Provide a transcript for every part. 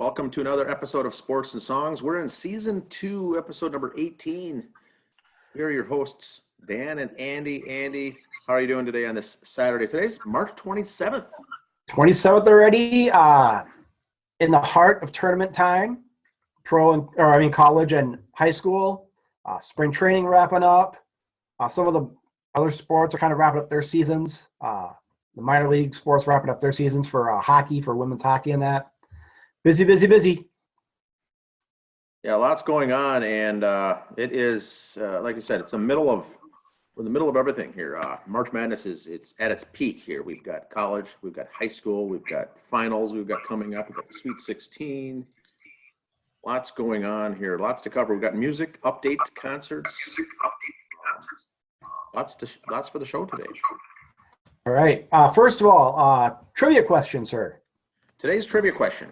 Welcome to another episode of Sports and Songs. We're in season 2, episode number 18. We are your hosts, Dan and Andy. Andy, how are you doing today on this Saturday? Today's March 27th. 27th already, in the heart of tournament time, college and high school, spring training wrapping up. Some of the other sports are kind of wrapping up their seasons. The minor league sports wrapping up their seasons for hockey, for women's hockey and that. Busy, busy, busy. Yeah, lots going on, and it is, like I said, we're in the middle of everything here. March Madness it's at its peak here. We've got college, we've got high school, we've got finals, we've got coming up, we've got the Sweet 16. Lots going on here, lots to cover. We've got music, updates, concerts. Lots for the show today. All right. First of all, trivia question, sir. Today's trivia question.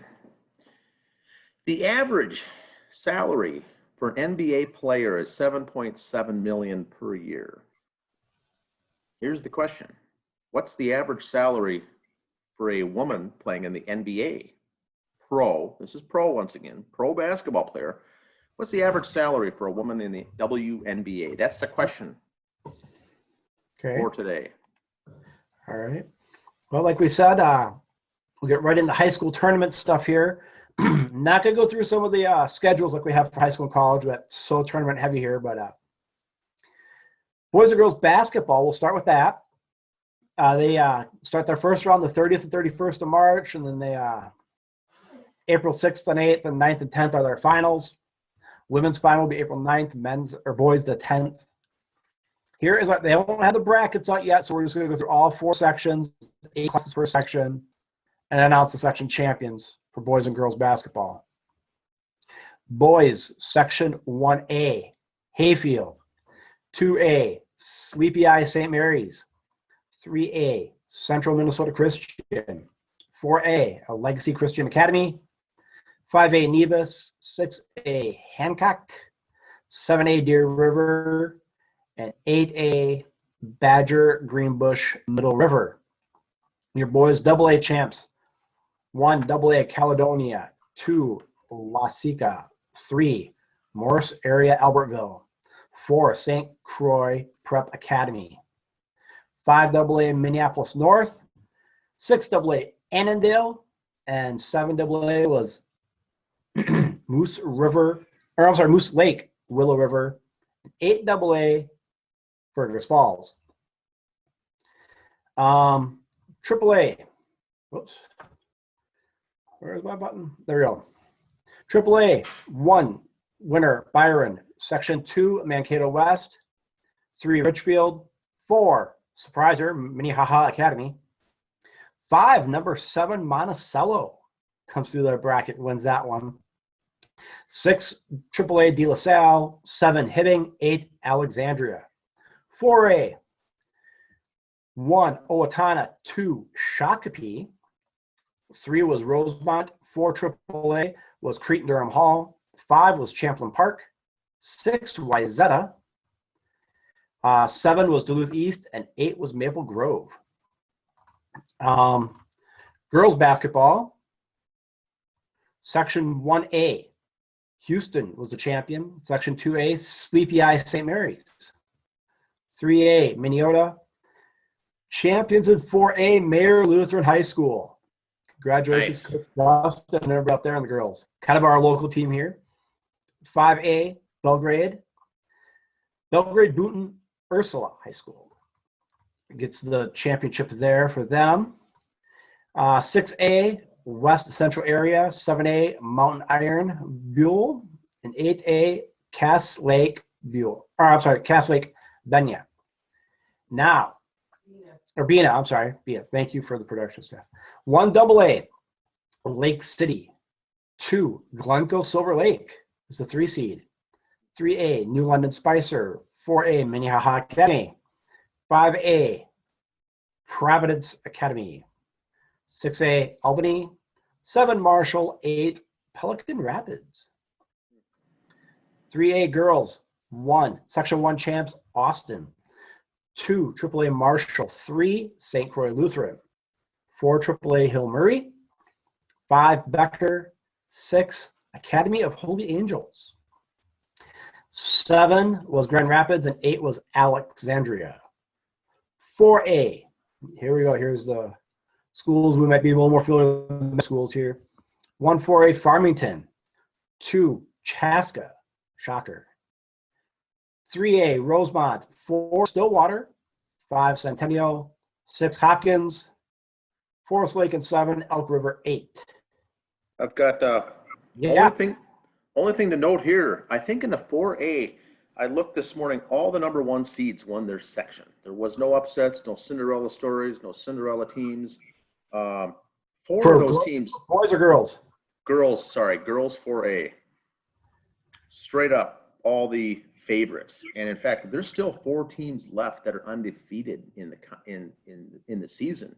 The average salary for an NBA player is $7.7 million per year. Here's the question. What's the average salary for a woman playing in the NBA? This is pro once again, pro basketball player. What's the average salary for a woman in the WNBA? That's the question for today. All right. Well, like we said, we'll get right into high school tournament stuff here. Not going to go through some of the schedules like we have for high school and college. That's so tournament heavy here. But boys and girls basketball, we'll start with that. They start their first round the 30th and 31st of March, and then they April 6th and 8th and 9th and 10th are their finals. Women's final will be April 9th, men's or boys the 10th. Here is they don't have the brackets out yet, so we're just going to go through all 4 sections, 8 classes per section, and announce the section champions for boys and girls basketball. Boys, section 1A, Hayfield. 2A, Sleepy Eye St. Mary's. 3A, Central Minnesota Christian. 4A, a Legacy Christian Academy. 5A, Nevis. 6A, Hancock. 7A, Deer River. And 8A, Badger, Greenbush, Middle River. Your boys, AA champs. 1, AA, Caledonia. 2, Waseca. 3, Morris Area, Albertville. 4, St. Croix Prep Academy. 5, AA, Minneapolis North. 6, AA, Annandale. And 7, AA was Moose Lake, Willow River. 8, AA, Fergus Falls. AAA. Whoops. Where's my button? There we go. AAA, 1, winner, Byron. Section 2, Mankato West. 3, Richfield. 4, surpriser, Minnehaha Academy. 5, number 7, Monticello comes through their bracket and wins that one. 6, AAA, De La Salle. 7, Hibbing. 8, Alexandria. 4A, 1, Owatonna. 2, Shakopee. 3 was Rosemont. 4, AAA was Cretin-Durham Hall. 5 was Champlain Park. 6, Wayzata. 7 was Duluth East, and 8 was Maple Grove. Girls basketball, Section 1A, Houston was the champion. Section 2A, Sleepy Eye St. Mary's. 3A, Minneota. Champions in 4A, Mayor Lutheran High School. Congratulations, Nice. Coach Frost and everybody out there on the girls. Kind of our local team here. 5A, Belgrade. Belgrade Boonton Ursula High School gets the championship there for them. 6A, West Central Area. 7A, Mountain Iron Buell. And 8A, Cass Lake Benya. Now, or Bena, I'm sorry, Bena. Thank you for the production staff. 1 AA, Lake City. 2, Glencoe Silver Lake is the 3 seed. 3A, New London Spicer. 4A, Minnehaha Academy. 5A, Providence Academy. 6A, Albany. 7, Marshall. 8, Pelican Rapids. 3A girls, 1, Section 1 champs, Austin. 2, AAA Marshall. 3, St. Croix Lutheran. 4, AAA Hill Murray. 5, Becker. 6, Academy of Holy Angels. 7 was Grand Rapids, and 8 was Alexandria. 4A. Here we go. Here's the schools. We might be a little more familiar with the schools here. 1 4A Farmington. 2 Chaska. Shocker. 3A Rosemont. 4 Stillwater. 5 Centennial. 6 Hopkins. Forest Lake, and 7 Elk River. 8. I've got only thing to note here. I think in the 4A, I looked this morning. All the number 1 seeds won their section. There was no upsets, no Cinderella stories, no Cinderella teams. 4 of those teams. Boys or girls? Girls 4A. Straight up, all the favorites. And in fact, there's still 4 teams left that are undefeated in the season.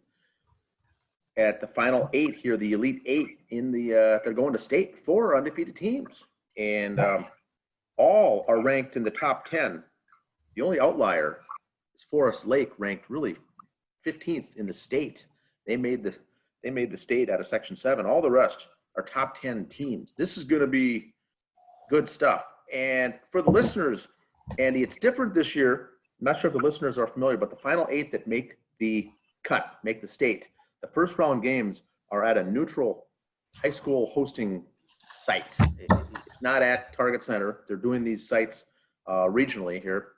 At the final 8 here, the Elite 8 they're going to state. 4 undefeated teams, and all are ranked in the top 10. The only outlier is Forest Lake, ranked really 15th in the state. They made the state out of Section 7. All the rest are top 10 teams. This is going to be good stuff. And for the listeners, Andy, it's different this year. I'm not sure if the listeners are familiar, but the final 8 that make the cut, make the state. The first round games are at a neutral high school hosting site. It's not at Target Center. They're doing these sites regionally here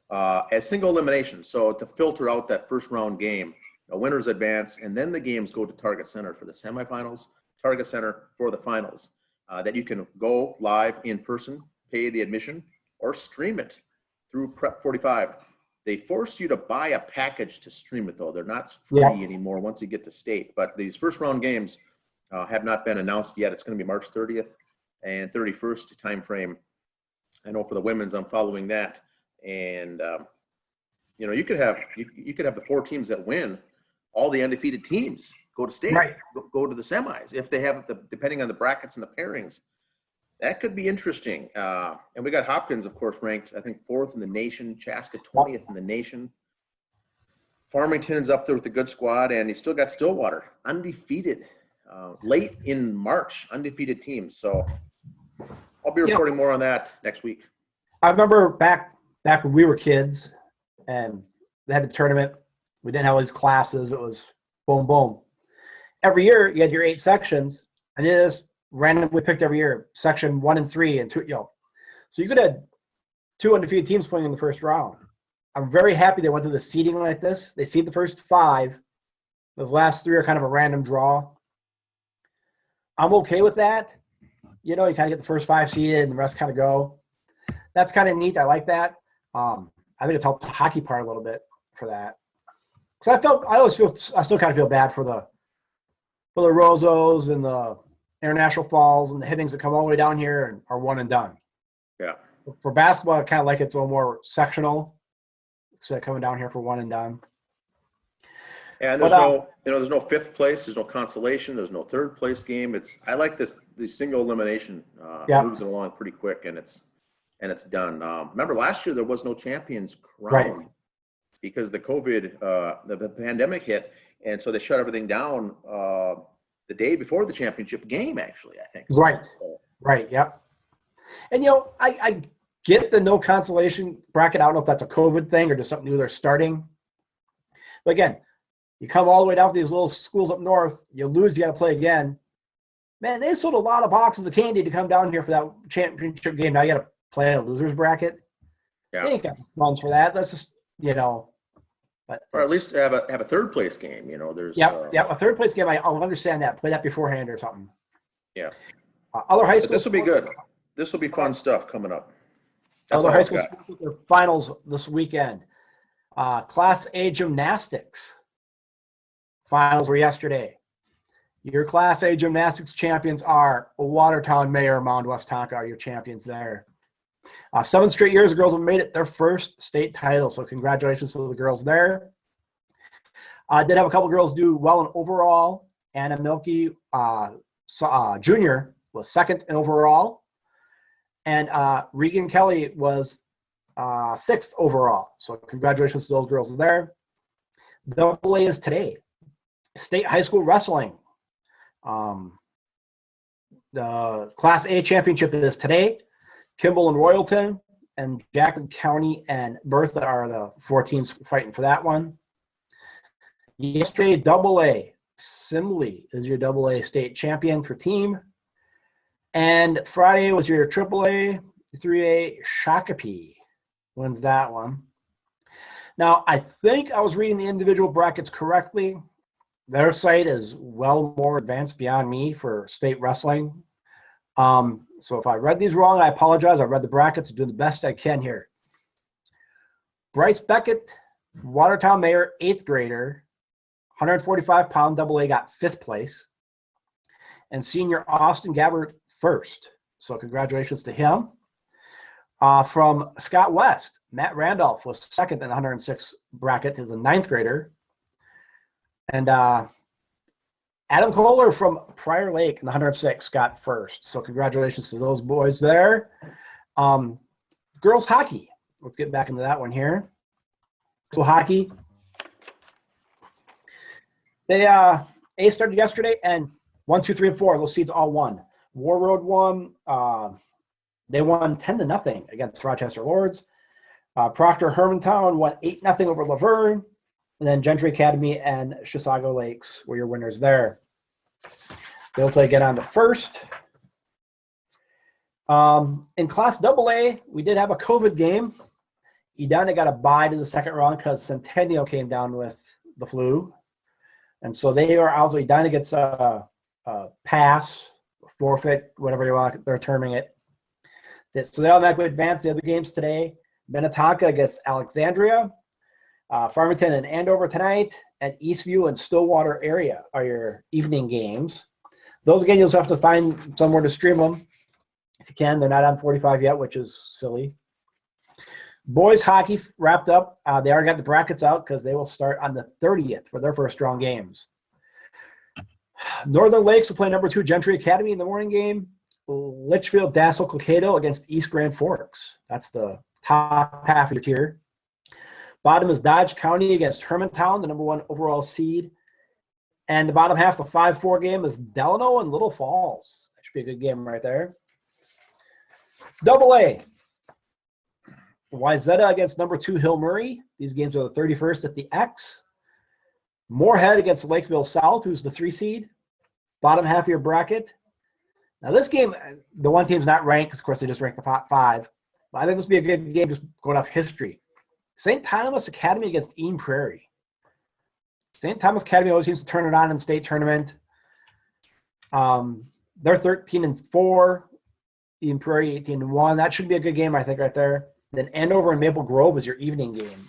as single elimination. So to filter out that first round game, winners advance, and then the games go to Target Center for the semifinals, Target Center for the finals. That you can go live in person, pay the admission, or stream it through Prep 45. They force you to buy a package to stream it, though. They're not free anymore once you get to state. But these first round games have not been announced yet. It's going to be March 30th and 31st time frame. I know for the women's, I'm following that. And you could have the 4 teams that win, all the undefeated teams go to state, go to the semis if they have depending on the brackets and the pairings. That could be interesting. And we got Hopkins, of course, ranked, I think, 4th in the nation. Chaska, 20th in the nation. Farmington's up there with a good squad, and he's still got Stillwater, undefeated. Late in March, undefeated teams. So I'll be reporting more on that next week. I remember back when we were kids, and they had the tournament. We didn't have all these classes. It was boom, boom. Every year, you had your 8 sections, and it is randomly picked every year, section 1 and 3 and 2, so you could have 2 undefeated teams playing in the first round. I'm very happy they went to the seeding like this. They seed the first 5. Those last 3 are kind of a random draw. I'm okay with that. You kind of get the first 5 seeded and the rest kind of go. That's kind of neat. I like that. I think it's helped the hockey part a little bit for that. Because I still kind of feel bad for the Rozos and the International Falls and the Hibbings that come all the way down here and are one and done. Yeah. For basketball, I kind of like it's a little more sectional. So coming down here for one and done. And there's there's no 5th place. There's no consolation. There's no 3rd place game. I like the single elimination. Moves it along pretty quick, and it's done. Remember last year there was no champions crowned because the COVID, the pandemic hit, and so they shut everything down. The day before the championship game, actually, I think. Right, yep. And, I get the no consolation bracket. I don't know if that's a COVID thing or just something new they're starting. But again, you come all the way down to these little schools up north, you lose, you got to play again. Man, they sold a lot of boxes of candy to come down here for that championship game. Now you got to play in a loser's bracket. Yeah. They ain't got funds for that. That's just, But or at least have a 3rd place game. There's a 3rd place game. I'll understand that. Play that beforehand or something. Yeah. Other high schools. This will be good. This will be fun stuff coming up. That's other high schools their finals this weekend. Class A gymnastics finals were yesterday. Your Class A gymnastics champions are Watertown, Mayor, Mound West Tonka are your champions there. 7 straight years, the girls have made it their first state title, so congratulations to the girls there. Did have a couple girls do well in overall. Anna Milky Jr. was 2nd in overall, and Regan Kelly was 6th overall. So congratulations to those girls there. Double A is today. State high school wrestling. The Class A championship is today. Kimball and Royalton and Jackson County and Bertha are the 4 teams fighting for that one. Yesterday, Double A. Simley is your Double A state champion for team. And Friday was your Triple A, 3A Shakopee wins that one. Now, I think I was reading the individual brackets correctly. Their site is well more advanced beyond me for state wrestling. So if I read these wrong, I apologize. I read the brackets. I'm doing the best I can here. Bryce Beckett, Watertown Mayor, 8th grader, 145-pound Double A, got 5th place. And senior Austin Gabbard, 1st. So congratulations to him. From Scott West, Matt Randolph was 2nd in the 106 bracket. He's a 9th grader. And Adam Kohler from Prior Lake in the 106 got 1st. So congratulations to those boys there. Girls hockey. Let's get back into that one here. So hockey. They A started yesterday, and 1, 2, 3, and 4. Those seeds all won. War Road won. They won 10-0 against Rochester Lords. Proctor Hermantown won 8-0 over Laverne. And then Gentry Academy and Chisago Lakes were your winners there. They'll play get on to first. In Class AA, we did have a COVID game. Edina got a bye to the second round because Centennial came down with the flu. And so they are also, Edina gets a pass, forfeit, whatever you want, they're terming it. So they automatically advance the other games today. Minnetonka against Alexandria. Farmington and Andover tonight, and Eastview and Stillwater area are your evening games. Those again, you'll have to find somewhere to stream them if you can. They're not on 45 yet, which is silly. Boys hockey wrapped up. They already got the brackets out because they will start on the 30th for their first strong games. Northern Lakes will play number 2 Gentry Academy in the morning game. Litchfield, Dassel, Cokato against East Grand Forks. That's the top half of your tier. Bottom is Dodge County against Hermantown, the number 1 overall seed. And the bottom half, the 5-4 game, is Delano and Little Falls. That should be a good game right there. Double A. Wayzata against number 2 Hill Murray. These games are the 31st at the X. Moorhead against Lakeville South, who's the 3 seed. Bottom half of your bracket. Now this game, the one team's not ranked, because of course they just ranked the top 5. But I think this will be a good game just going off history. St. Thomas Academy against Ean Prairie. St. Thomas Academy always seems to turn it on in state tournament. They're 13-4. Ean Prairie 18-1. That should be a good game, I think, right there. Then Andover and Maple Grove is your evening game.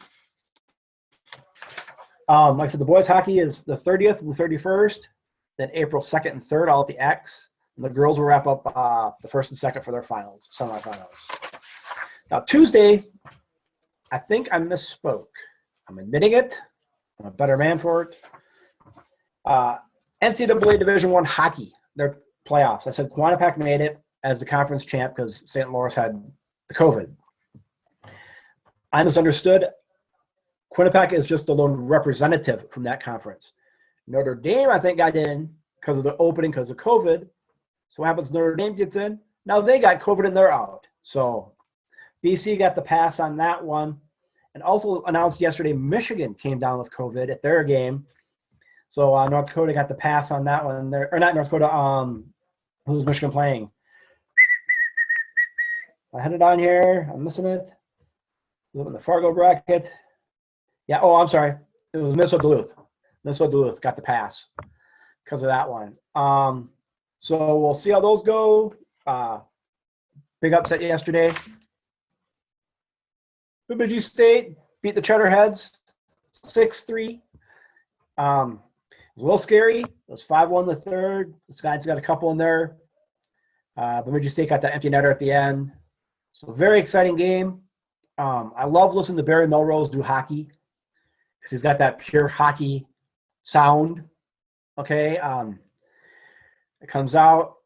Like I said, the boys hockey is the 30th and the 31st. Then April 2nd and 3rd, all at the X. And the girls will wrap up the 1st and 2nd for their finals, semifinals. Now Tuesday, I think I misspoke. I'm admitting it. I'm a better man for it. NCAA Division I hockey, their playoffs. I said Quantipac made it as the conference champ because St. Louis had the COVID. I misunderstood. Quinnipiac is just the lone representative from that conference. Notre Dame, I think, got in because of the opening because of COVID. So what happens? Notre Dame gets in. Now they got COVID and they're out. So BC got the pass on that one. And also announced yesterday, Michigan came down with COVID at their game. So North Dakota got the pass on that one. Or not North Dakota. Who's Michigan playing? I had it on here. I'm missing it. Live in the Fargo bracket. Yeah. Oh, I'm sorry. It was Minnesota Duluth. Minnesota Duluth got the pass because of that one. So we'll see how those go. Big upset yesterday. Bemidji State beat the Cheddarheads 6-3. It was a little scary. It was 5-1 the third. This guy's got a couple in there. Bemidji State got that empty netter at the end. So very exciting game. I love listening to Barry Melrose do hockey because he's got that pure hockey sound. Okay. It comes out.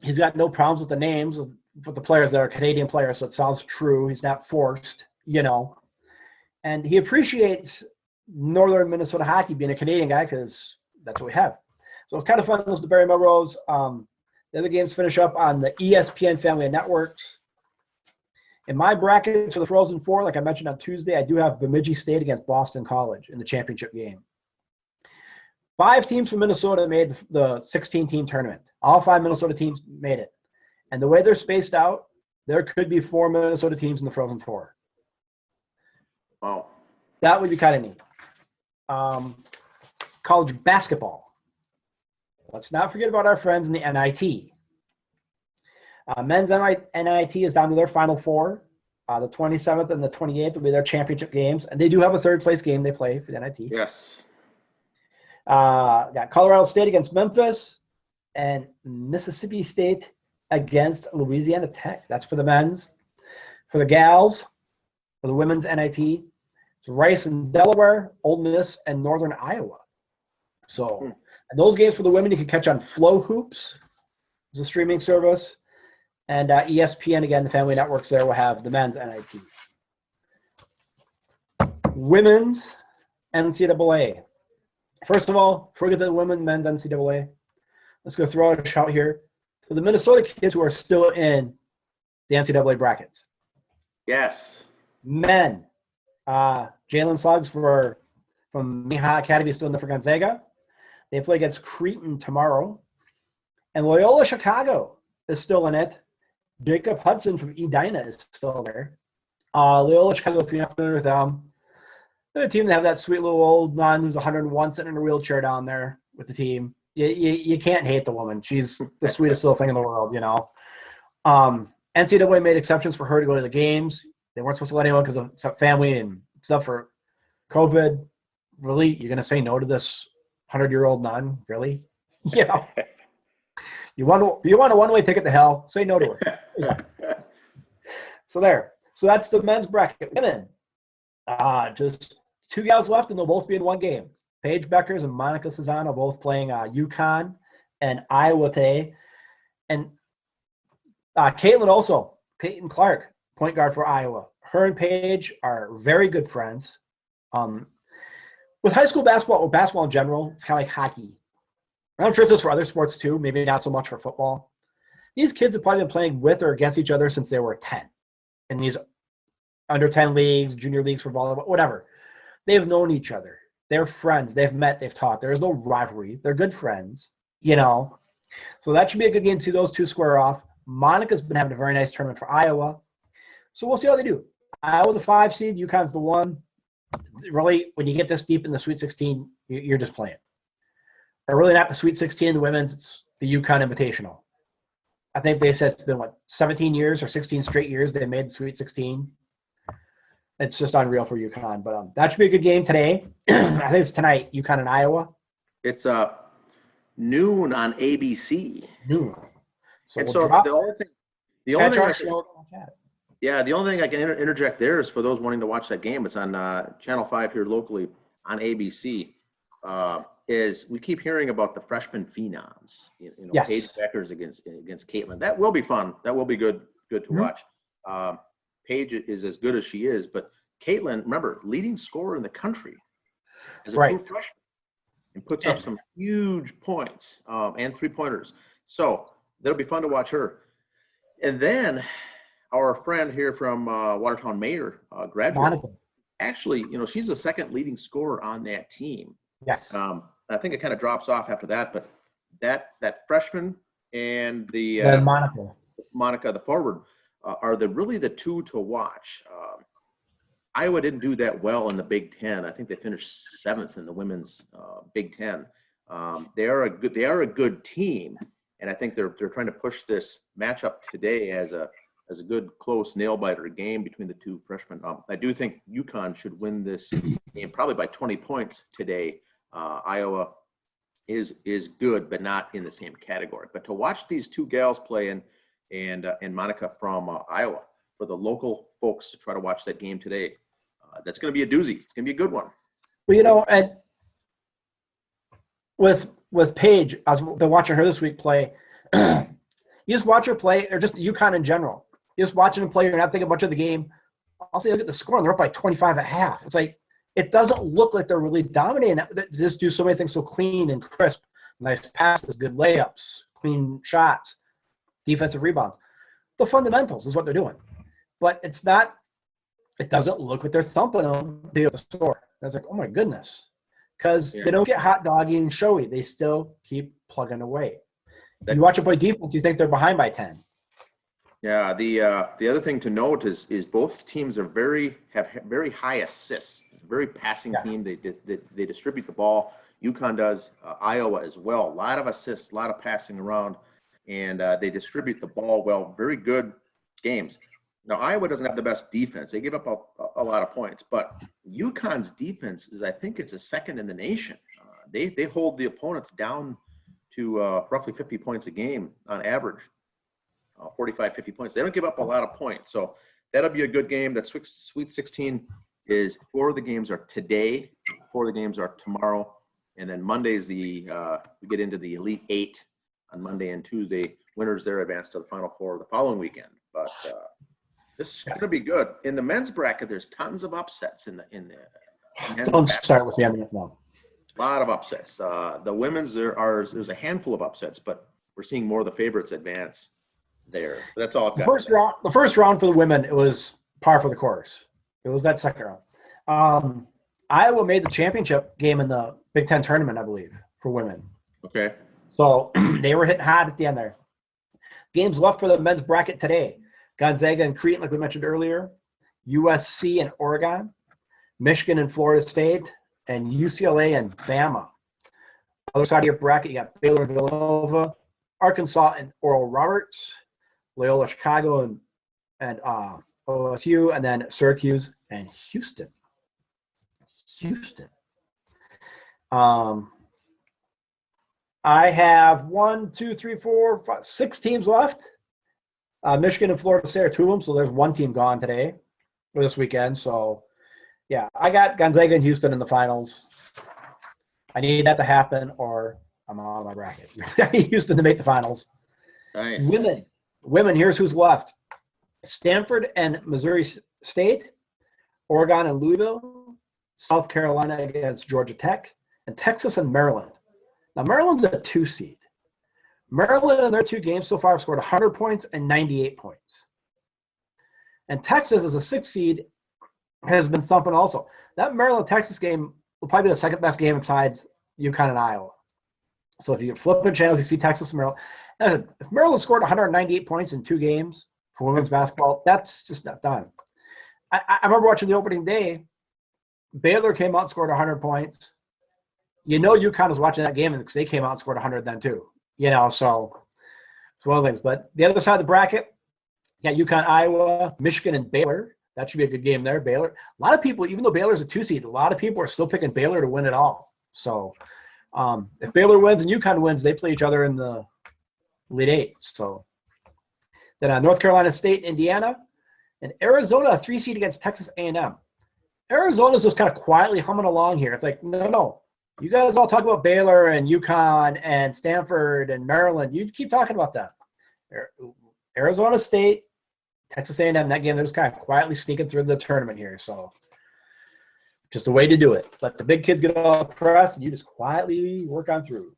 He's got no problems with the names for the players that are Canadian players, so it sounds true. He's not forced, you know. And he appreciates Northern Minnesota hockey being a Canadian guy because that's what we have. So it's kind of fun to listen to Barry Melrose. The other games finish up on the ESPN family of networks. In my bracket for the Frozen Four, like I mentioned on Tuesday, I do have Bemidji State against Boston College in the championship game. 5 teams from Minnesota made the 16-team tournament. All 5 Minnesota teams made it. And the way they're spaced out, there could be 4 Minnesota teams in the Frozen Four. Wow. That would be kind of neat. College basketball. Let's not forget about our friends in the NIT. Men's NIT is down to their Final Four. The 27th and the 28th will be their championship games. And they do have a third-place game they play for the NIT. Yes. Got Colorado State against Memphis and Mississippi State against Louisiana Tech. That's for the men's. For the gals, for the women's NIT, it's Rice and Delaware, Ole Miss, and Northern Iowa. So, and those games for the women you can catch on Flow Hoops. It's a streaming service. And ESPN, again, the family networks there will have the men's NIT. Women's NCAA. First of all, before we get to the women's men's NCAA, let's go throw out a shout here to the Minnesota kids who are still in the NCAA brackets. Yes. Men, Jalen Suggs from Miha Academy is still in there for Gonzaga. They play against Creighton tomorrow. And Loyola Chicago is still in it. Jacob Hudson from Edina is still there. Loyola Chicago, if you're not familiar with them, they're a team that have that sweet little old nun who's 101 sitting in a wheelchair down there with the team. You can't hate the woman. She's the sweetest little thing in the world, you know. NCAA made exceptions for her to go to the games. They weren't supposed to let anyone because of family and stuff for COVID. Really? You're going to say no to this 100-year-old nun? Really? You know. You want a one-way ticket to hell, say no to her. Yeah. So there. So that's the men's bracket. Women. Just 2 gals left, and they'll both be in one game. Paige Beckers and Monica Cesano both playing UConn and Iowa today. And Caitlin Clark, point guard for Iowa. Her and Paige are very good friends. With high school basketball, or basketball in general, it's kind of like hockey. I'm sure it's just for other sports too, maybe not so much for football. These kids have probably been playing with or against each other since they were 10. In these under 10 leagues, junior leagues for volleyball, whatever. They've known each other. They're friends. They've met. They've taught. There is no rivalry. They're good friends, you know. So that should be a good game to see those two square off. Monica's been having a very nice tournament for Iowa. So we'll see how they do. Iowa's a 5 seed. UConn's the 1. Really, when you get this deep in the Sweet 16, you're just playing. Or really not the Sweet 16, the women's, it's the UConn Invitational. I think they said it's been, 17 years or 16 straight years they made the Sweet 16. It's just unreal for UConn. But that should be a good game today. I think it's tonight, UConn and Iowa. It's noon on ABC. Noon. So the only thing I can interject there is for those wanting to watch that game. It's on Channel 5 here locally on ABC. Is we keep hearing about the freshman phenoms, yes. Paige Beckers against Caitlin. That will be fun. That will be good to watch. Paige is as good as she is, but Caitlin, remember, leading scorer in the country as a true freshman, and puts up some huge points and 3-pointers. So that'll be fun to watch her. And then our friend here from Watertown Mayor, graduate, Monica. actually, she's the second leading scorer on that team. Yes. I think it kind of drops off after that, but that freshman and the Monica, the forward, are really the two to watch. Iowa didn't do that well in the Big Ten. I think they finished 7th in the women's Big Ten. They are a good team, and I think they're trying to push this matchup today as a good close nail biter game between the two freshmen. I do think UConn should win this game probably by 20 points today. Iowa is good, but not in the same category. But to watch these two gals play and Monica from Iowa, for the local folks to try to watch that game today, that's going to be a doozy. It's going to be a good one. Well, and with Paige, I've been watching her this week play. You just watch her play, or just UConn in general. You're just watching them play. You're not thinking much of the game. Also, you look at the score, and they're up by 25 at half. It's like, it doesn't look like they're really dominating. They just do so many things so clean and crisp. Nice passes, good layups, clean shots. defensive rebounds. The fundamentals is what they're doing. But it's not, it doesn't look like they're thumping them to be able to score. I was like, oh my goodness. Because they don't get hot doggy and showy. They still keep plugging away. You watch them play defense, you think they're behind by 10. Yeah, the other thing to note is both teams have very high assists. It's a very passing team. They distribute the ball. UConn does, Iowa as well. A lot of assists, a lot of passing around, and they distribute the ball well. Very good games. Now, Iowa doesn't have the best defense. They give up a lot of points, but UConn's defense is, I think, it's a second in the nation. They hold the opponents down to roughly 50 points a game on average, 45, 50 points. They don't give up a lot of points. So that'll be a good game. That Sweet 16 is 4 of the games are today, 4 of the games are tomorrow. And then Monday's we get into the Elite 8 on Monday and Tuesday. Winners there advance to the Final Four the following weekend. But this is going to be good. In the men's bracket, there's tons of upsets in the men's Don't bracket. start with the end now. A lot of upsets. The women's there's a handful of upsets, but we're seeing more of the favorites advance there. But that's all I've got. The first round for the women, it was par for the course. It was that second round. Iowa made the championship game in the Big Ten tournament, I believe, for women. Okay. So they were hitting hot at the end there. Games left for the men's bracket today. Gonzaga and Creighton, like we mentioned earlier. USC and Oregon. Michigan and Florida State. And UCLA and Bama. Other side of your bracket, you got Baylor and Villanova. Arkansas and Oral Roberts. Loyola Chicago and OSU. And then Syracuse and Houston. I have 6 teams left. Michigan and Florida State are 2 of them, so there's 1 team gone today or this weekend. So, yeah, I got Gonzaga and Houston in the finals. I need that to happen, or I'm out of my bracket. I need Houston to make the finals. Nice. Women. Here's who's left: Stanford and Missouri State, Oregon and Louisville, South Carolina against Georgia Tech, and Texas and Maryland. Now, Maryland's a 2 seed. Maryland in their 2 games so far have scored 100 points and 98 points. And Texas, as a 6 seed, has been thumping also. That Maryland-Texas game will probably be the second best game besides UConn and Iowa. So if you flip the channels, you see Texas and Maryland. If Maryland scored 198 points in 2 games for women's basketball, that's just not done. I remember watching the opening day. Baylor came out and scored 100 points. You know UConn was watching that game because they came out and scored 100 then too. So it's one of the things. But the other side of the bracket, you got UConn, Iowa, Michigan, and Baylor. That should be a good game there. Baylor. A lot of people, even though Baylor's a 2 seed, a lot of people are still picking Baylor to win it all. So if Baylor wins and UConn wins, they play each other in the Elite 8. So then North Carolina State, Indiana, and Arizona, a 3 seed against Texas A&M. Arizona's just kind of quietly humming along here. It's like, no. You guys all talk about Baylor and UConn and Stanford and Maryland. You keep talking about that. Arizona State, Texas A&M, that game, they're just kind of quietly sneaking through the tournament here. So just a way to do it. Let the big kids get all the press, and you just quietly work on through.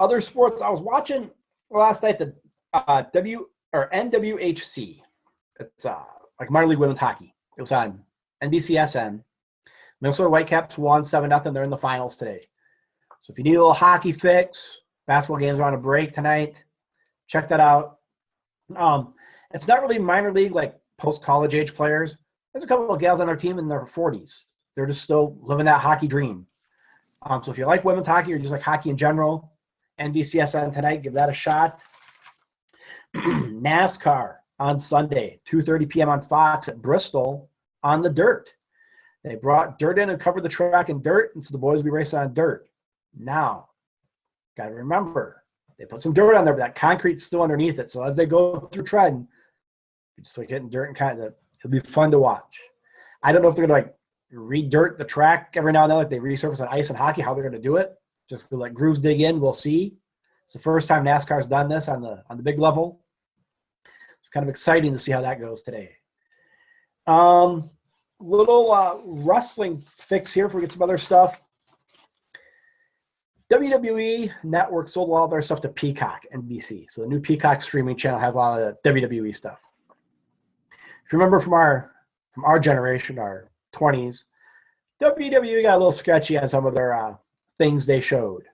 Other sports, I was watching last night the NWHC. It's like minor league women's hockey. It was on NBCSN. Minnesota Whitecaps won 7-0. They're in the finals today. So if you need a little hockey fix, basketball games are on a break tonight. Check that out. It's not really minor league like post-college age players. There's a couple of gals on our team in their 40s. They're just still living that hockey dream. So if you like women's hockey or just like hockey in general, NBCSN tonight, give that a shot. NASCAR on Sunday, 2:30 p.m. on Fox at Bristol on the dirt. They brought dirt in and covered the track in dirt, and so the boys will be racing on dirt. Now, got to remember, they put some dirt on there, but that concrete's still underneath it. So as they go through treading, you just like hitting dirt and kind of, it'll be fun to watch. I don't know if they're going to like re-dirt the track every now and then, like they resurface on ice and hockey, how they're going to do it. Just to let grooves dig in, we'll see. It's the first time NASCAR's done this on the big level. It's kind of exciting to see how that goes today. Little wrestling fix here if we get some other stuff. WWE Network sold a lot of their stuff to Peacock, NBC. So the new Peacock streaming channel has a lot of the WWE stuff. If you remember from our generation, our 20s, WWE got a little sketchy on some of their things they showed.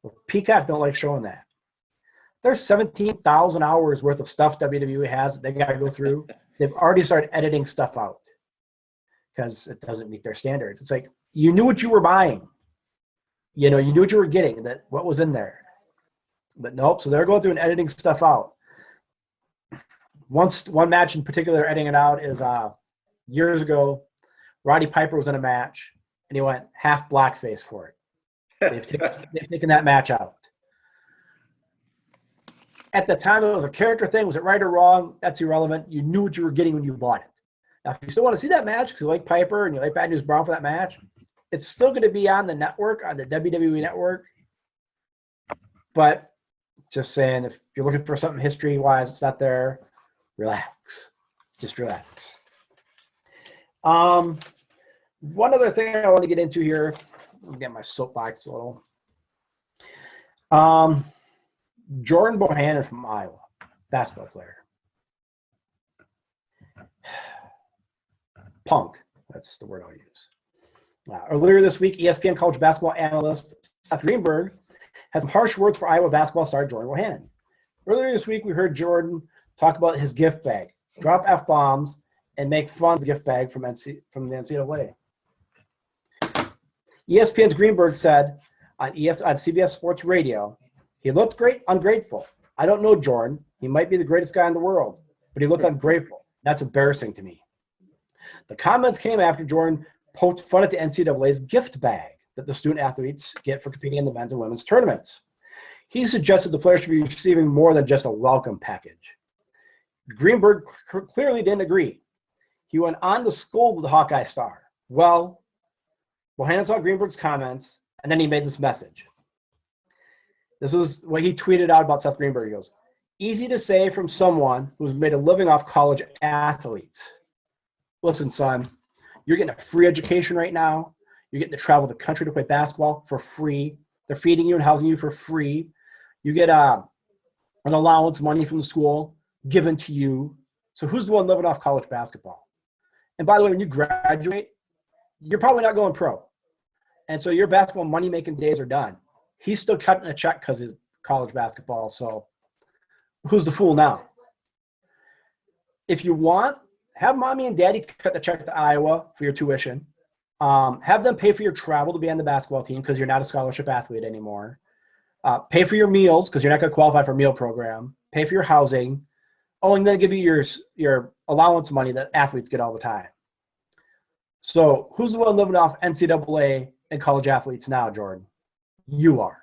Well, Peacock don't like showing that. There's 17,000 hours worth of stuff WWE has that they got to go through. They've already started editing stuff out because it doesn't meet their standards. It's like, you knew what you were buying. You know, you knew what you were getting, that what was in there. But nope, so they're going through and editing stuff out. One match in particular they're editing it out is years ago, Roddy Piper was in a match, and he went half blackface for it. They've taken that match out. At the time, it was a character thing. Was it right or wrong? That's irrelevant. You knew what you were getting when you bought it. Now, if you still want to see that match because you like Piper and you like Bad News Brown for that match, it's still going to be on the network, on the WWE network. But just saying, if you're looking for something history-wise, it's not there. Relax. Just relax. One other thing I want to get into here. Let me get my soapbox a little. Jordan Bohannon from Iowa, basketball player. Punk. That's the word I'll use. Earlier this week, ESPN college basketball analyst Seth Greenberg has some harsh words for Iowa basketball star Jordan Bohannon. Earlier this week, we heard Jordan talk about his gift bag, drop F-bombs, and make fun of the gift bag from the NCAA. ESPN's Greenberg said on CBS Sports Radio, he looked great, ungrateful. I don't know Jordan. He might be the greatest guy in the world, but he looked ungrateful. That's embarrassing to me. The comments came after Jordan poked fun at the NCAA's gift bag that the student athletes get for competing in the men's and women's tournaments. He suggested the players should be receiving more than just a welcome package. Greenberg clearly didn't agree. He went on to scold the Hawkeye star. Well, Bohannon saw Greenberg's comments, and then he made this message. This was what he tweeted out about Seth Greenberg. He goes, easy to say from someone who's made a living off college athletes. Listen, son, you're getting a free education right now. You're getting to travel the country to play basketball for free. They're feeding you and housing you for free. You get an allowance, money from the school given to you. So who's the one living off college basketball? And by the way, when you graduate, you're probably not going pro. And so your basketball money-making days are done. He's still cutting a check because of college basketball. So who's the fool now? If you want, have mommy and daddy cut the check to Iowa for your tuition. Have them pay for your travel to be on the basketball team because you're not a scholarship athlete anymore. Pay for your meals because you're not going to qualify for a meal program. Pay for your housing. Oh, and then give you your allowance money that athletes get all the time. So who's the one living off NCAA and college athletes now, Jordan? You are,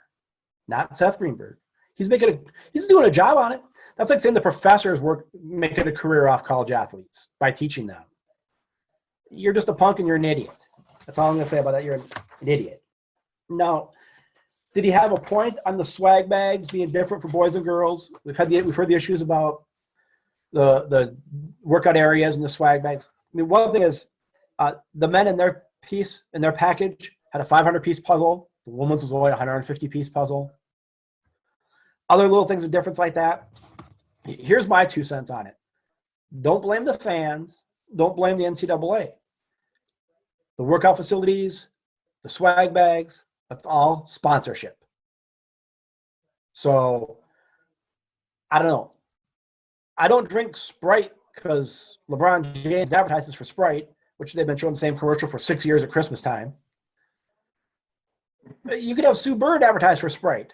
not Seth Greenberg. He's doing a job on it. That's like saying the professors making a career off college athletes by teaching them. You're just a punk and you're an idiot. That's all I'm going to say about that. You're an idiot. Now, did he have a point on the swag bags being different for boys and girls? We've heard the issues about the workout areas and the swag bags. I mean, one thing is the men in their package had a 500-piece puzzle. The women's was only a 150-piece puzzle. Other little things of difference like that. Here's my 2 cents on it. Don't blame the fans. Don't blame the NCAA. The workout facilities, the swag bags, that's all sponsorship. So, I don't know. I don't drink Sprite because LeBron James advertises for Sprite, which they've been showing the same commercial for 6 years at Christmas time. You could have Sue Bird advertise for Sprite.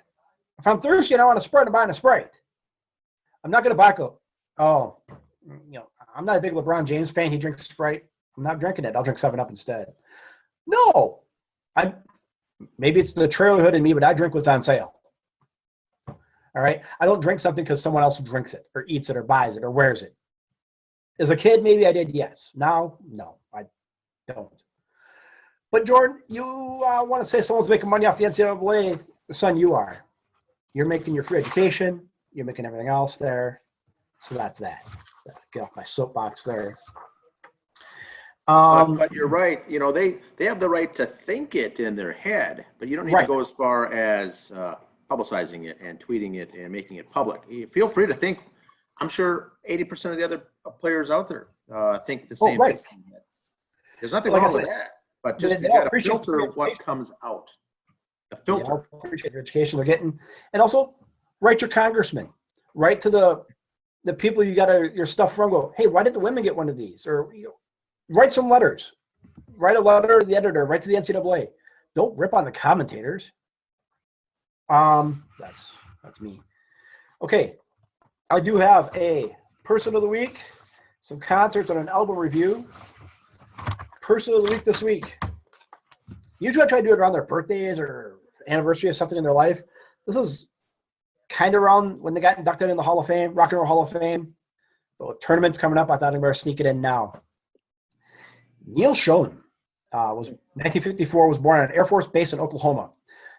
If I'm thirsty and I want a Sprite, I'm buying a Sprite. I'm not going to buy I'm not a big LeBron James fan. He drinks Sprite. I'm not drinking it. I'll drink 7-Up instead. No. Maybe it's the trailer hood in me, but I drink what's on sale. All right? I don't drink something because someone else drinks it or eats it or buys it or wears it. As a kid, maybe I did, yes. Now, no, I don't. But, Jordan, you want to say someone's making money off the NCAA? Son, you are. You're making your free education. You're making everything else there. So that's that. Get off my soapbox there. But you're right. You know, they have the right to think it in their head, but you don't need to Right. go as far as publicizing it and tweeting it and making it public. You feel free to think. I'm sure 80% of the other players out there think the same right. thing. There's nothing Like I wrong with said, that, but just they you got to appreciate filter the what education. comes out. The They filter. all appreciate the education they're getting. And also, write your congressman. Write to the people you got your stuff from. Go, hey, why didn't the women get one of these? Or write some letters. Write a letter to the editor. Write to the NCAA. Don't rip on the commentators. That's me. Okay, I do have a person of the week, some concerts, and an album review. Person of the week this week. Usually I try to do it around their birthdays or anniversary of something in their life. This is kind of around when they got inducted in the Hall of Fame, Rock and Roll Hall of Fame. So tournament's coming up. I thought I better sneak it in now. Neil Schoen was 1954, was born on an Air Force base in Oklahoma.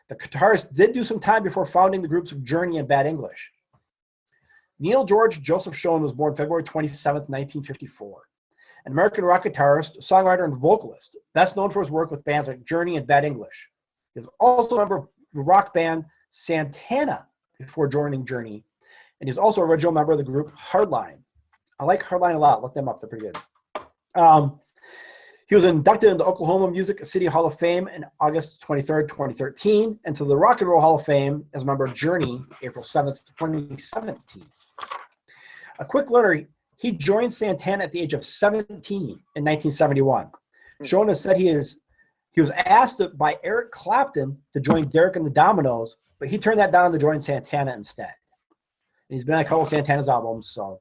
The guitarist did do some time before founding the groups of Journey and Bad English. Neil George Joseph Schoen was born February 27th, 1954. An American rock guitarist, songwriter, and vocalist, best known for his work with bands like Journey and Bad English. He was also a member of the rock band Santana before joining Journey, and he's also a original member of the group Hardline. I like Hardline a lot. Look them up. They're pretty good. He was inducted into the Oklahoma Music City Hall of Fame in August 23rd, 2013, and to the Rock and Roll Hall of Fame as a member of Journey, April 7th, 2017. A quick learner, he joined Santana at the age of 17 in 1971. Schoen has said he was asked by Eric Clapton to join Derek and the Dominoes, but he turned that down to join Santana instead. And he's been on a couple of Santana's albums, so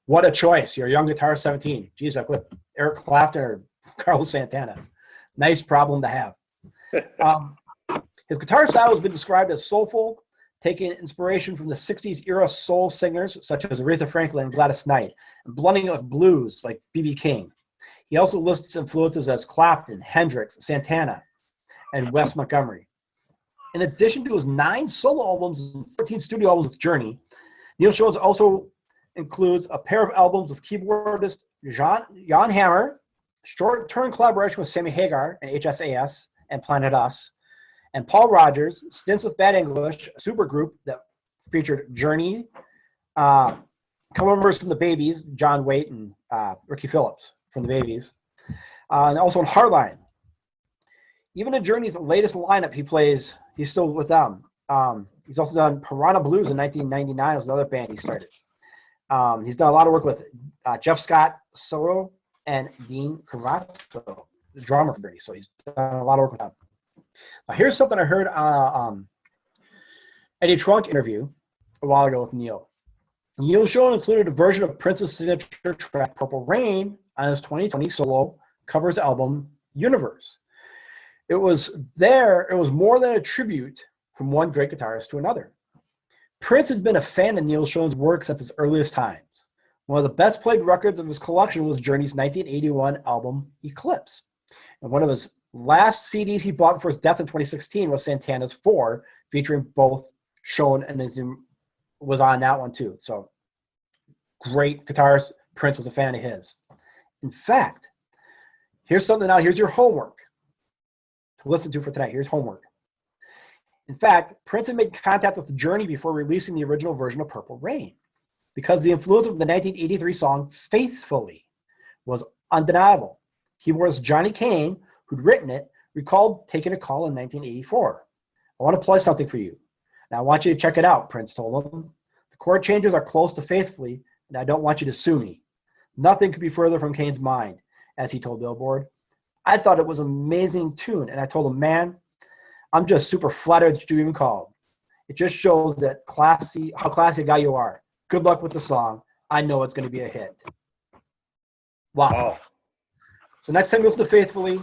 what a choice. You're a young guitarist, 17. Geez, I put Eric Clapton or Carlos Santana. Nice problem to have. His guitar style has been described as soulful, taking inspiration from the 60s era soul singers such as Aretha Franklin and Gladys Knight, and blending it with blues like B.B. King. He also lists influences as Clapton, Hendrix, Santana, and Wes Montgomery. In addition to his 9 solo albums and 14 studio albums with Journey, Neil Schoen also includes a pair of albums with keyboardist Jan Hammer, short-term collaboration with Sammy Hagar and HSAS and Planet Us, and Paul Rogers, stints with Bad English, a supergroup that featured Journey, couple members from the Babies, John Waite and Ricky Phillips from the Babies, and also in Hardline. Even in Journey's latest lineup, he's still with them. He's also done Piranha Blues in 1999, was another band he started. He's done a lot of work with Jeff Scott Soto and Dean Carrato, the drummer for Journey. So he's done a lot of work with them. Now, here's something I heard Eddie Trunk interview a while ago with Neil. Neil Schoen included a version of Prince's signature track, Purple Rain, on his 2020 solo covers album, Universe. It was more than a tribute from one great guitarist to another. Prince had been a fan of Neil Schoen's work since his earliest times. One of the best played records of his collection was Journey's 1981 album, Eclipse. And one of his last CDs he bought before his death in 2016 was Santana's 4, featuring both Schoen and Azim was on that one too. So great guitarist. Prince was a fan of his. In fact, here's something now. Here's your homework to listen to for tonight. Here's homework. In fact, Prince had made contact with Journey before releasing the original version of Purple Rain, because the influence of the 1983 song Faithfully was undeniable. Keyboardist Johnny Kane, who'd written it, recalled taking a call in 1984. I want to play something for you. Now I want you to check it out, Prince told him. The chord changes are close to Faithfully, and I don't want you to sue me. Nothing could be further from Kane's mind, as he told Billboard. I thought it was an amazing tune, and I told him, man, I'm just super flattered that you even called. It just shows that how classy a guy you are. Good luck with the song. I know it's going to be a hit. Wow. So next time you listen to Faithfully,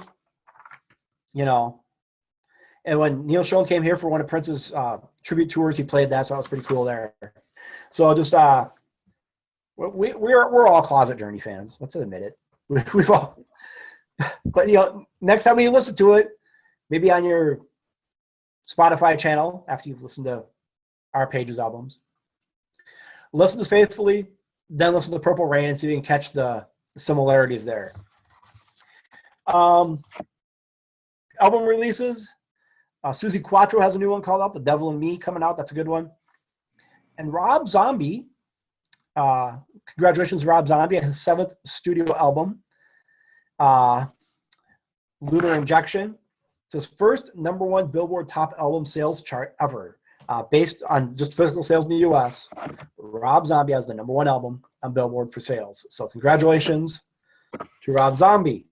and when Neil Schoen came here for one of Prince's tribute tours, he played that, so that was pretty cool there. So just we're all closet Journey fans. Let's admit it. We've all. But next time you listen to it, maybe on your Spotify channel after you've listened to our Pages albums, listen to Faithfully, then listen to Purple Rain and see if you can catch the similarities there. Album releases. Susie Quattro has a new one called out, The Devil in Me, coming out. That's a good one. And Rob Zombie, congratulations, Rob Zombie, on his 7th studio album, Lunar Injection. It's his first #1 Billboard top album sales chart ever, based on just physical sales in the U.S. Rob Zombie has the #1 album on Billboard for sales. So congratulations to Rob Zombie.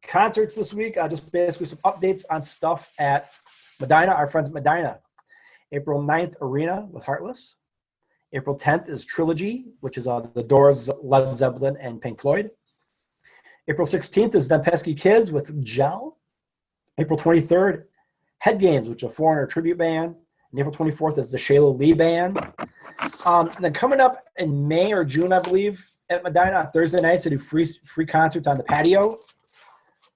Concerts this week, just basically some updates on stuff at Medina, our friends at Medina. April 9th, Arena with Heartless. April 10th is Trilogy, which is The Doors, Led Zeppelin, and Pink Floyd. April 16th is Them Pesky Kids with Gel. April 23rd, Head Games, which is a foreigner tribute band. And April 24th is the Shayla Lee Band. And then coming up in May or June, I believe, at Medina on Thursday nights, they do free concerts on the patio.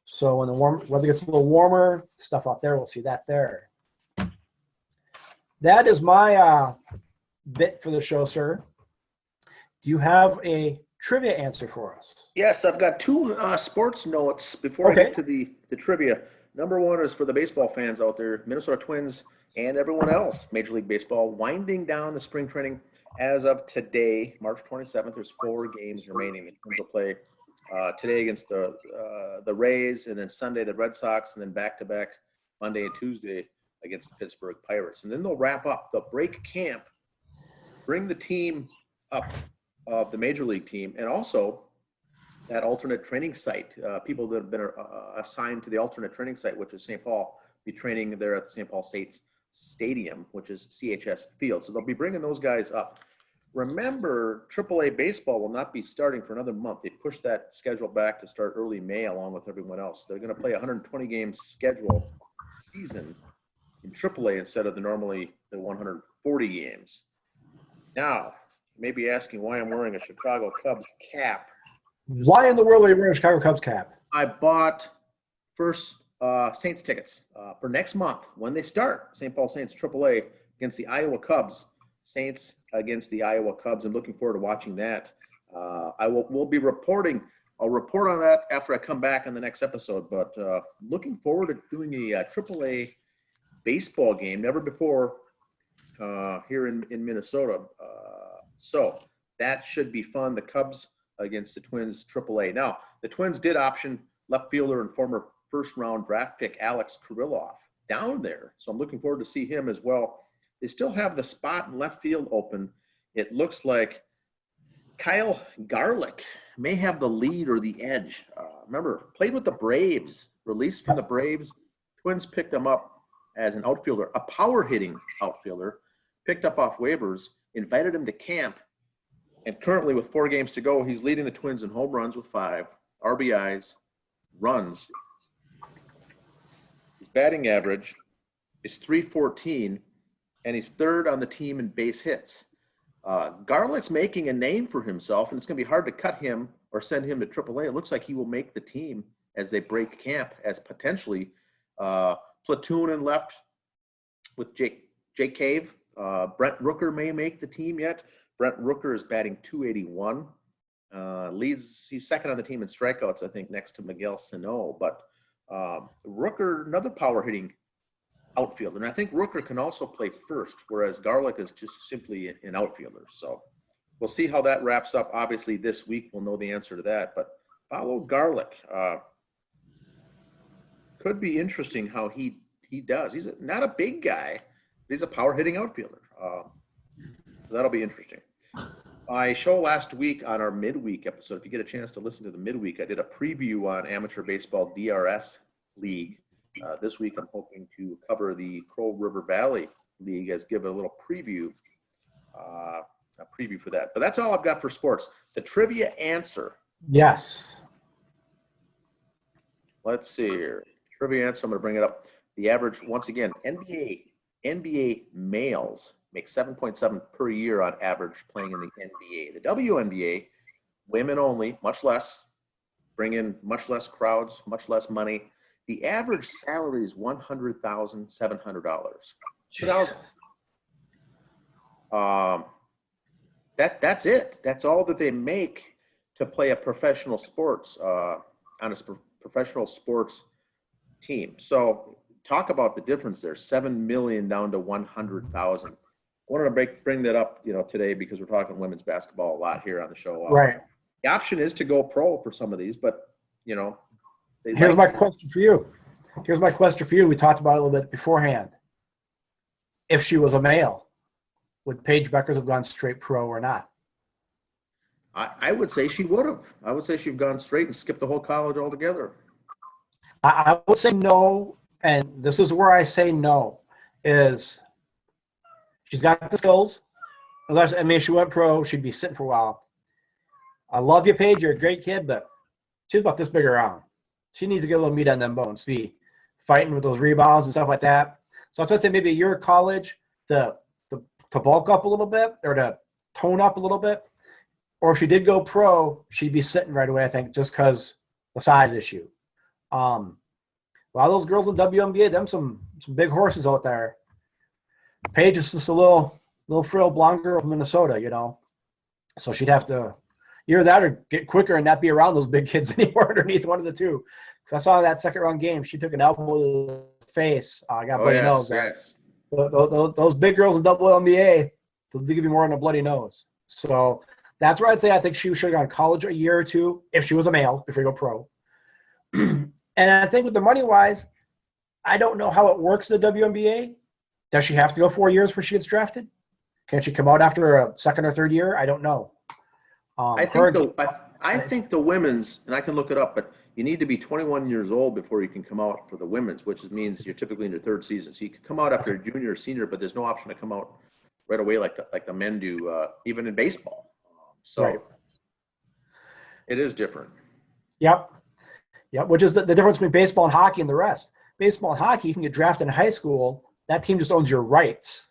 So when the weather gets a little warmer, stuff out there, we'll see that there. That is my bit for the show, sir. Do you have a trivia answer for us? Yes, I've got 2 sports notes before I get to the trivia. Number 1 is for the baseball fans out there, Minnesota Twins and everyone else, Major League Baseball, winding down the spring training as of today, March 27th. There's 4 games remaining. The Twins will play today against the Rays, and then Sunday the Red Sox, and then back-to-back Monday and Tuesday against the Pittsburgh Pirates. And then they'll wrap up. They'll break camp, bring the team up of the Major League team, and also that alternate training site. People that have been assigned to the alternate training site, which is St. Paul, be training there at the St. Paul State Stadium, which is CHS Field. So they'll be bringing those guys up. Remember, AAA baseball will not be starting for another month. They pushed that schedule back to start early May along with everyone else. They're going to play a 120-game schedule season in AAA instead of normally the 140 games. Now, you may be asking why I'm wearing a Chicago Cubs cap. Why in the world are you wearing a Chicago Cubs cap? I bought first Saints tickets for next month when they start. St. Paul Saints AAA against the Iowa Cubs. Saints against the Iowa Cubs. I'm looking forward to watching that. We'll be reporting. I'll report on that after I come back on the next episode. But looking forward to doing a AAA baseball game. Never before here in Minnesota. So that should be fun. The Cubs against the Twins AAA. Now, the Twins did option left fielder and former first-round draft pick Alex Kiriloff down there. So I'm looking forward to see him as well. They still have the spot in left field open. It looks like Kyle Garlick may have the lead or the edge. Remember, played with the Braves, released from the Braves. Twins picked him up as an outfielder, a power-hitting outfielder, picked up off waivers, invited him to camp, and currently with 4 games to go, he's leading the Twins in home runs with 5, RBIs, runs. His batting average is .314, and he's 3rd on the team in base hits. Garlick's making a name for himself, and it's going to be hard to cut him or send him to AAA. It looks like he will make the team as they break camp as potentially platoon and left with Jake Cave. Brent Rooker may make the team yet. Brent Rooker is batting .281. He's 2nd on the team in strikeouts, I think, next to Miguel Sano. But Rooker, another power hitting outfielder. And I think Rooker can also play first, whereas Garlick is just simply an outfielder. So we'll see how that wraps up. Obviously, this week we'll know the answer to that. But follow Garlick. Could be interesting how he does. He's not a big guy, but he's a power hitting outfielder. So that'll be interesting. I show last week on our midweek episode, if you get a chance to listen to the midweek, I did a preview on amateur baseball DRS League. This week I'm hoping to cover the Crow River Valley League, as give a little preview, for that. But that's all I've got for sports. The trivia answer. Yes. Let's see here. Trivia answer, I'm going to bring it up. The average, once again, NBA males make 7.7 per year on average playing in the NBA. The WNBA, women only, much less, bring in much less crowds, much less money. The average salary is $100,700. That's it. That's all that they make to play a professional sports on a professional sports team. So talk about the difference there, 7 million down to 100,000. I wanted to bring that up, today because we're talking women's basketball a lot here on the show. Right. The option is to go pro for some of these, but Here's my question for you. We talked about it a little bit beforehand. If she was a male, would Paige Beckers have gone straight pro or not? I would say she would have. I would say she'd gone straight and skipped the whole college altogether. I would say no, and this is where I say no, is she's got the skills. Unless, if she went pro, she'd be sitting for a while. I love you, Paige. You're a great kid, but she's about this big around. She needs to get a little meat on them bones, be fighting with those rebounds and stuff like that. So that's why I'd say maybe a year of college to bulk up a little bit or to tone up a little bit. Or if she did go pro, she'd be sitting right away, I think, just because the size issue. A lot of those girls in WNBA, them some big horses out there. Paige is just a little frail blonde girl from Minnesota, So she'd have to either that or get quicker and not be around those big kids anymore underneath one of the two. So I saw that second round game. She took an elbow to the face. I got bloody nose. Yes. Those big girls in WNBA, they'll give you more than a bloody nose. So that's where I'd say I think she should have gone college a year or two if she was a male before you go pro. And I think with the money-wise, I don't know how it works in the WNBA. Does she have to go 4 years before she gets drafted? Can she come out after a second or third year? I don't know. I think the women's, and I can look it up, but you need to be 21 years old before you can come out for the women's, which means you're typically in your third season. So you can come out after a junior or senior, but there's no option to come out right away like the men do, even in baseball. So right. It is different. Yep, which is the difference between baseball and hockey and the rest. Baseball and hockey, you can get drafted in high school. That team just owns your rights.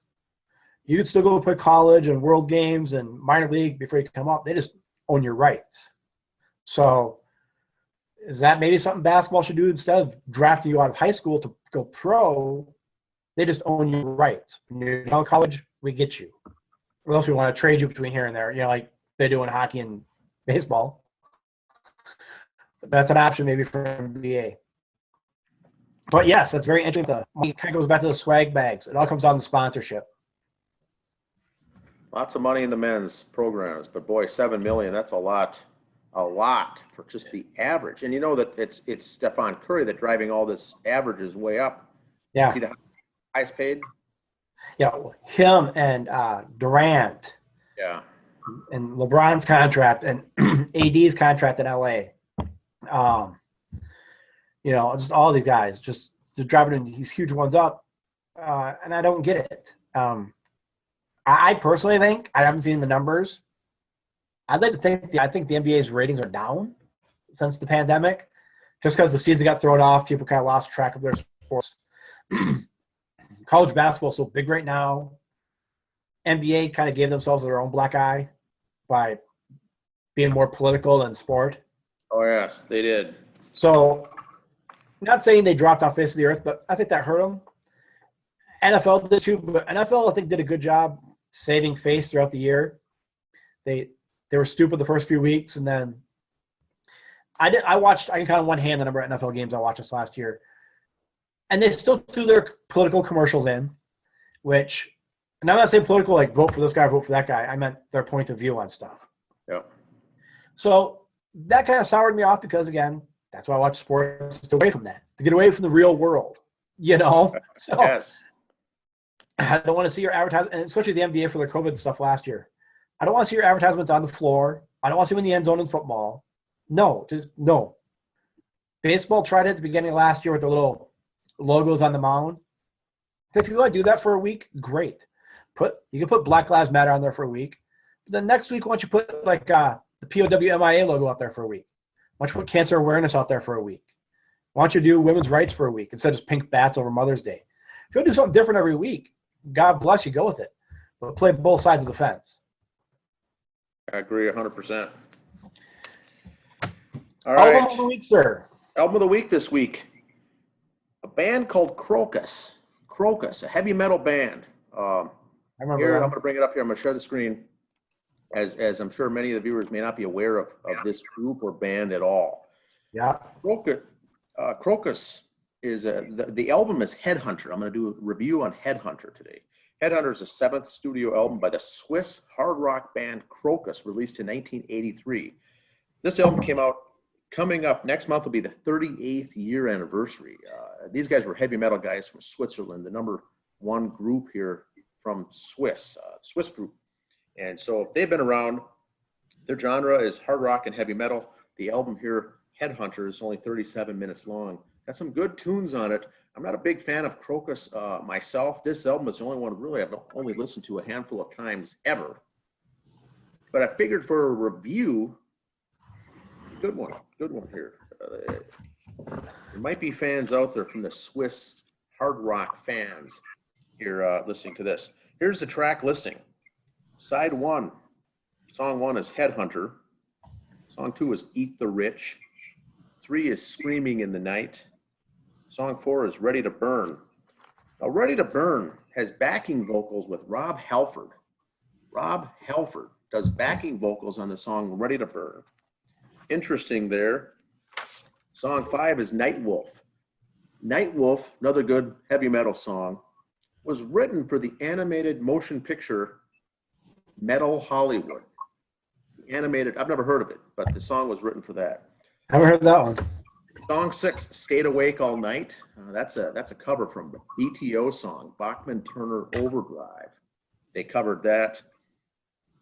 You can still go play college and world games and minor league before you come up. They just own your rights. So is that maybe something basketball should do instead of drafting you out of high school to go pro? They just own your rights. When you're in college, we get you. Or else we want to trade you between here and there, like they do in hockey and baseball. That's an option maybe for NBA. But yes, that's very interesting. It kind of goes back to the swag bags. It all comes down to sponsorship. Lots of money in the men's programs, but boy, 7 million, that's a lot for just the average. And that it's Stephen Curry that driving all this averages way up. Yeah. See the highest paid? Yeah, him and Durant. Yeah. And LeBron's contract and AD's contract in LA. Just all these guys just driving these huge ones up. And I don't get it. I personally think, I haven't seen the numbers. I'd like to think, I think the NBA's ratings are down since the pandemic, just because the season got thrown off. People kind of lost track of their sports. College basketball is so big right now. NBA kind of gave themselves their own black eye by being more political than sport. Oh, yes, they did. So, not saying they dropped off the face of the earth, but I think that hurt them. NFL did too, but NFL I think did a good job saving face throughout the year. They were stupid the first few weeks, and then I can count on one hand the number of NFL games I watched this last year. And they still threw their political commercials in, which, and I'm not saying political like vote for this guy, vote for that guy. I meant their point of view on stuff. Yeah. So that kind of soured me off because, again, that's why I watch sports, to away from that, to get away from the real world, So yes. I don't want to see your advertisement, and especially the NBA for their COVID stuff last year. I don't want to see your advertisements on the floor. I don't want to see them in the end zone in football. No, just no. Baseball tried it at the beginning of last year with the little logos on the mound. If you want to do that for a week, great. You can put Black Lives Matter on there for a week. Then next week, why don't you put like the POWMIA logo out there for a week? Why don't you put cancer awareness out there for a week? Why don't you do women's rights for a week instead of just pink bats over Mother's Day? If you want to do something different every week, God bless you, go with it. But play both sides of the fence. I agree 100%. All right. Album of the week, sir. Album of the week this week. A band called Crocus. Crocus, a heavy metal band. I remember Here, that. I'm going to bring it up here. I'm going to share the screen. As I'm sure many of the viewers may not be aware of this group or band at all. Yeah. Crocus is the album is Headhunter. I'm going to do a review on Headhunter today. Headhunter is the 7th studio album by the Swiss hard rock band Crocus, released in 1983. This album coming up next month will be the 38th year anniversary. These guys were heavy metal guys from Switzerland, the #1 group here from Swiss group. And so they've been around. Their genre is hard rock and heavy metal. The album here, Headhunter, is only 37 minutes long. Got some good tunes on it. I'm not a big fan of Crocus myself. This album is the only one really I've only listened to a handful of times ever. But I figured for a review, good one here. There might be fans out there from the Swiss hard rock fans here listening to this. Here's the track listing. Side 1, song 1 is Headhunter. Song 2 is Eat the Rich. 3 is Screaming in the Night. Song 4 is Ready to Burn. Now, Ready to Burn has backing vocals with Rob Halford. Rob Halford does backing vocals on the song Ready to Burn. Interesting there. Song 5 is Night Wolf. Night Wolf, another good heavy metal song, was written for the animated motion picture Metal Hollywood. Animated, I've never heard of it, but the song was written for that. I haven't heard that one. Song 6, Stayed Awake All Night. That's a cover from the BTO song, Bachman Turner Overdrive. They covered that.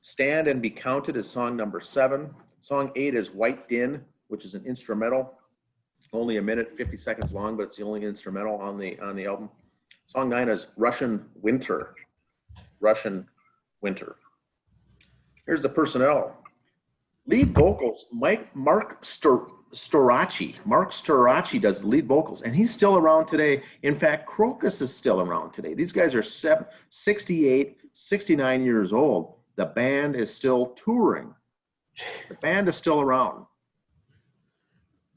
Stand and Be Counted is song number 7. Song 8 is White Din, which is an instrumental, only 1 minute, 50 seconds long, but it's the only instrumental on the album. Song 9 is Russian Winter. Russian Winter. Here's the personnel. Lead vocals, Mark Storaci. Mark Storaci does the lead vocals, and he's still around today. In fact, Crocus is still around today. These guys are 68, 69 years old. The band is still touring. The band is still around.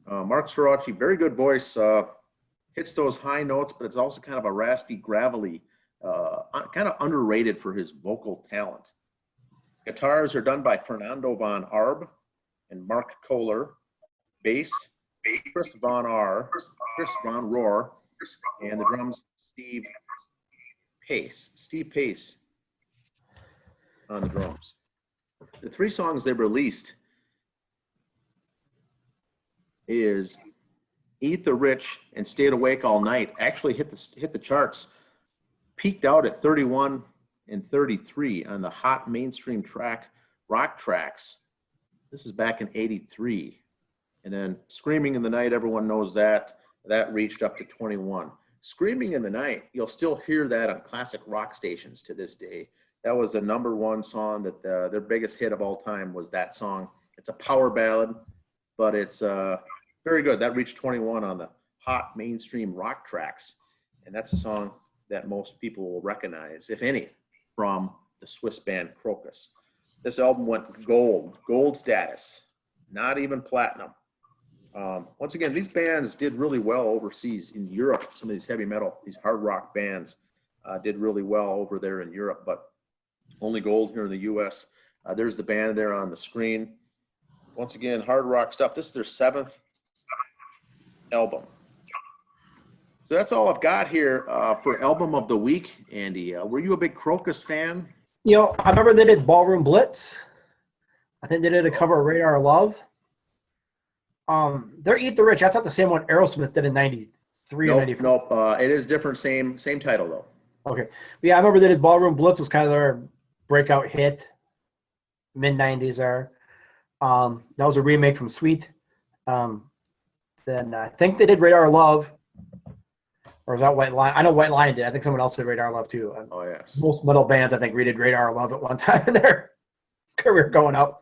Mark Storaci, very good voice, hits those high notes, but it's also kind of a raspy, gravelly, kind of underrated for his vocal talent. Guitars are done by Fernando von Arb and Mark Kohler. Bass, Chris Von Rohr, and the drums, Steve Pace on the drums. The 3 songs they released is Eat the Rich and Stayed Awake All Night. Actually hit the charts, peaked out at 31 and 33 on the hot mainstream rock tracks. This is back in '83. And then Screaming in the Night, everyone knows that reached up to 21. Screaming in the Night, you'll still hear that on classic rock stations to this day. That was the #1 song that their biggest hit of all time was that song. It's a power ballad, but it's very good. That reached 21 on the hot mainstream rock tracks. And that's a song that most people will recognize, if any, from the Swiss band Crocus. This album went gold status, not even platinum. Once again, these bands did really well overseas in Europe. Some of these heavy metal, these hard rock bands did really well over there in Europe, but only gold here in the U.S. There's the band there on the screen. Once again, hard rock stuff. This is their 7th album. So that's all I've got here for Album of the Week, Andy. Were you a big Crocus fan? You know, I remember they did Ballroom Blitz. I think they did a cover of Radar Love. They're Eat the Rich. That's not the same one Aerosmith did in 93 or 94. Nope. It is different. Same title, though. Okay. Yeah, I remember they did Ballroom Blitz was kind of their breakout hit. Mid-90s there. That was a remake from Sweet. Then I think they did Radar Love. Or was that White Lion? I know White Lion did. I think someone else did Radar Love, too. Oh, yes. Most metal bands, I think, redid Radar Love at one time in their career going up.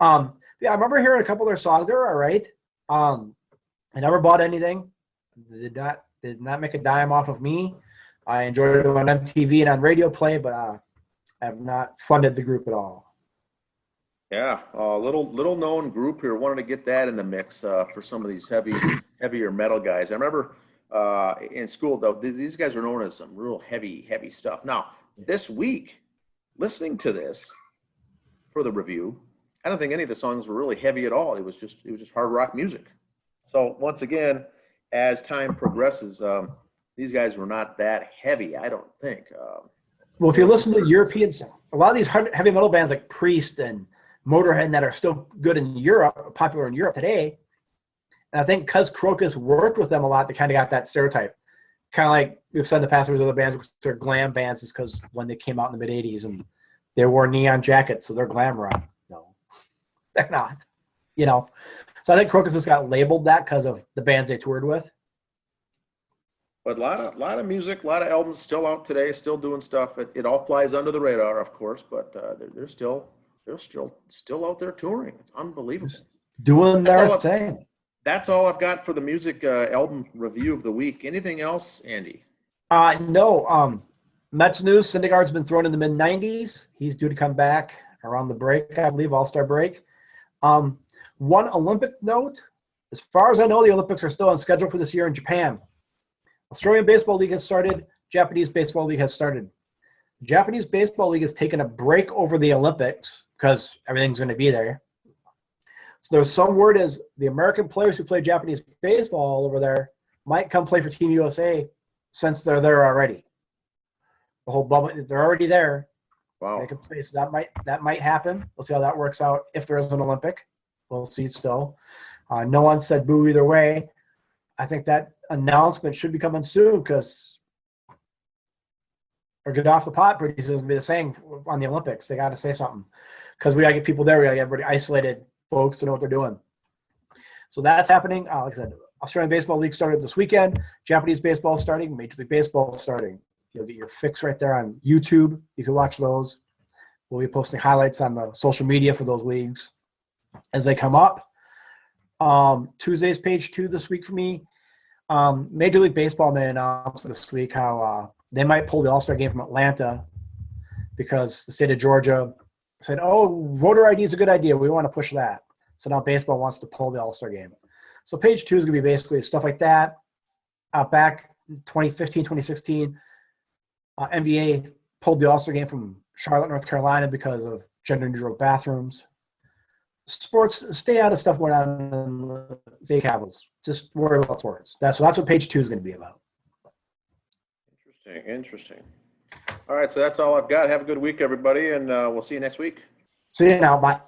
Yeah, I remember hearing a couple of their songs. They were all right. I never bought anything. Did not make a dime off of me. I enjoyed it on MTV and on radio play, but I have not funded the group at all. Yeah, a little known group here. Wanted to get that in the mix for some of these heavier metal guys. I remember in school, though, these guys are known as some real heavy stuff. Now, this week, listening to this for the review, I don't think any of the songs were really heavy at all. It was just hard rock music. So once again, as time progresses, these guys were not that heavy, I don't think. Well, if you listen to Europeans, a lot of these heavy metal bands like Priest and Motorhead that are still good in Europe, popular in Europe today, and I think because Crocus worked with them a lot, they kind of got that stereotype. Kind of like we've said in the past, there was other bands, they're glam bands, is because when they came out in the mid-'80s and they wore neon jackets, so they're glam rock. No, they're not. You know, so I think Crocus just got labeled that because of the bands they toured with. But a lot of music, a lot of albums still out today, still doing stuff. It all flies under the radar, of course, but they're still out there touring. It's unbelievable. Doing their thing. That's all I've got for the music album review of the week. Anything else, Andy? No. Mets news, Syndergaard's been thrown in the mid-90s. He's due to come back around the break, I believe, All-Star break. One Olympic note, as far as I know, the Olympics are still on schedule for this year in Japan. Australian Baseball League has started. Japanese Baseball League has started. The Japanese Baseball League has taken a break over the Olympics because everything's going to be there. So there's some word is the American players who play Japanese baseball over there might come play for Team USA since they're there already. The whole bubble, they're already there. Wow. They can play, so that might happen. We'll see how that works out if there is an Olympic. We'll see still. No one said boo either way. I think that announcement should be coming soon because or get off the pot pretty soon be the saying on the Olympics. They got to say something because we got to get people there. We got to get everybody isolated, folks, to know what they're doing. So that's happening. Like I said, Australian Baseball League started this weekend. Japanese baseball starting. Major League Baseball starting. You'll get your fix right there on YouTube. You can watch those. We'll be posting highlights on the social media for those leagues as they come up. Tuesday's page 2 this week for me. Major League Baseball may announce this week how they might pull the All-Star game from Atlanta because the state of Georgia said, oh, voter ID is a good idea. We want to push that. So now baseball wants to pull the All-Star game. So page 2 is going to be basically stuff like that. Back in 2015, 2016, NBA pulled the All-Star game from Charlotte, North Carolina because of gender-neutral bathrooms. Sports, stay out of stuff going on in the state capitals. Just worry about sports. That's what page 2 is going to be about. Interesting. All right, so that's all I've got. Have a good week, everybody, and we'll see you next week. See you now. Bye.